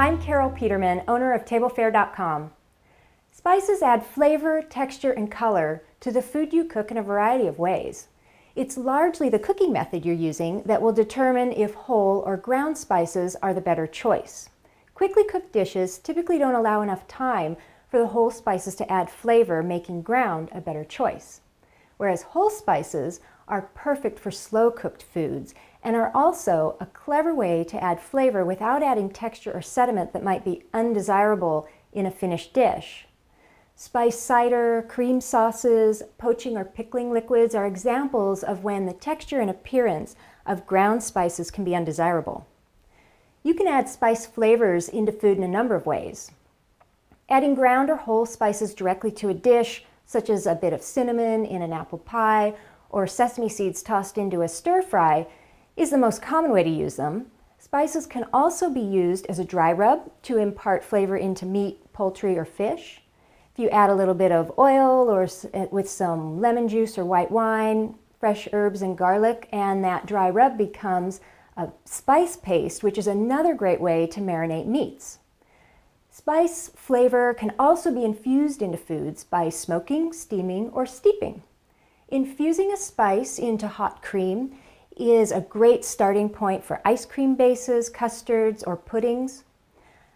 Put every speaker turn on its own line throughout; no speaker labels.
I'm Carol Peterman, owner of TableFare.com. Spices add flavor, texture, and color to the food you cook in a variety of ways. It's largely the cooking method you're using that will determine if whole or ground spices are the better choice. Quickly cooked dishes typically don't allow enough time for the whole spices to add flavor, making ground a better choice. Whereas whole spices are perfect for slow-cooked foods and are also a clever way to add flavor without adding texture or sediment that might be undesirable in a finished dish. Spice cider, cream sauces, poaching or pickling liquids are examples of when the texture and appearance of ground spices can be undesirable. You can add spice flavors into food in a number of ways. Adding ground or whole spices directly to a dish, such as a bit of cinnamon in an apple pie or sesame seeds tossed into a stir-fry, is the most common way to use them. Spices can also be used as a dry rub to impart flavor into meat, poultry, or fish. If you add a little bit of oil or with some lemon juice or white wine, fresh herbs and garlic, and that dry rub becomes a spice paste, which is another great way to marinate meats. Spice flavor can also be infused into foods by smoking, steaming, or steeping. Infusing a spice into hot cream is a great starting point for ice cream bases, custards, or puddings.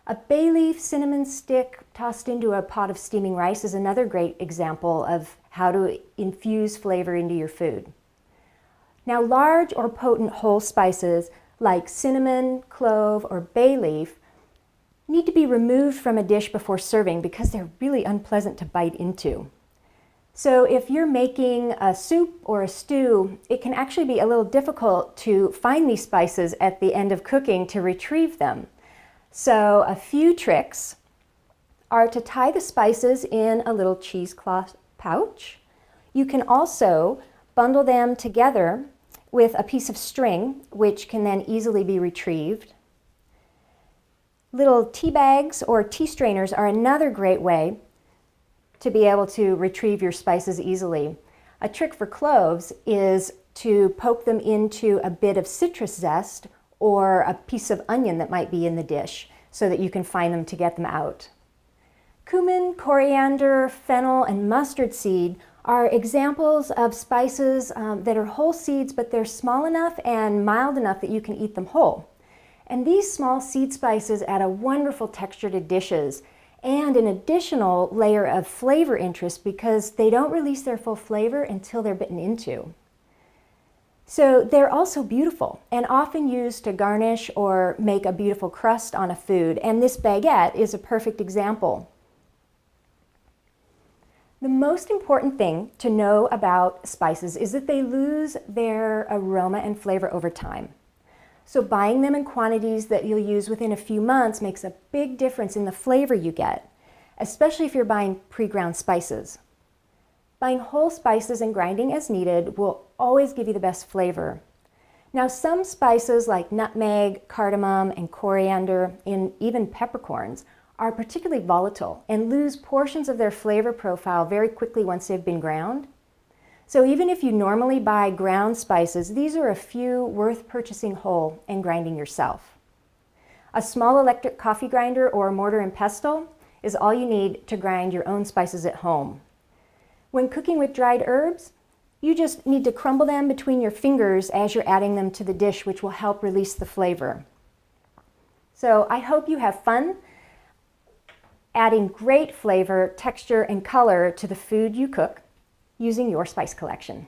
A bay leaf cinnamon stick tossed into a pot of steaming rice is another great example of how to infuse flavor into your food. Now, large or potent whole spices like cinnamon, clove, or bay leaf need to be removed from a dish before serving because they're really unpleasant to bite into. So if you're making a soup or a stew, it can actually be a little difficult to find these spices at the end of cooking to retrieve them. So a few tricks are to tie the spices in a little cheesecloth pouch. You can also bundle them together with a piece of string, which can then easily be retrieved. Little tea bags or tea strainers are another great way to be able to retrieve your spices easily. A trick for cloves is to poke them into a bit of citrus zest or a piece of onion that might be in the dish so that you can find them to get them out. Cumin, coriander, fennel, and mustard seed are examples of spices that are whole seeds, but they're small enough and mild enough that you can eat them whole. And these small seed spices add a wonderful texture to dishes and an additional layer of flavor interest because they don't release their full flavor until they're bitten into. So they're also beautiful and often used to garnish or make a beautiful crust on a food, and this baguette is a perfect example. The most important thing to know about spices is that they lose their aroma and flavor over time. So buying them in quantities that you'll use within a few months makes a big difference in the flavor you get, especially if you're buying pre-ground spices. Buying whole spices and grinding as needed will always give you the best flavor. Now, some spices like nutmeg, cardamom, and coriander, and even peppercorns are particularly volatile and lose portions of their flavor profile very quickly once they've been ground. So even if you normally buy ground spices, these are a few worth purchasing whole and grinding yourself. A small electric coffee grinder or mortar and pestle is all you need to grind your own spices at home. When cooking with dried herbs, you just need to crumble them between your fingers as you're adding them to the dish, which will help release the flavor. So I hope you have fun adding great flavor, texture, and color to the food you cook using your spice collection.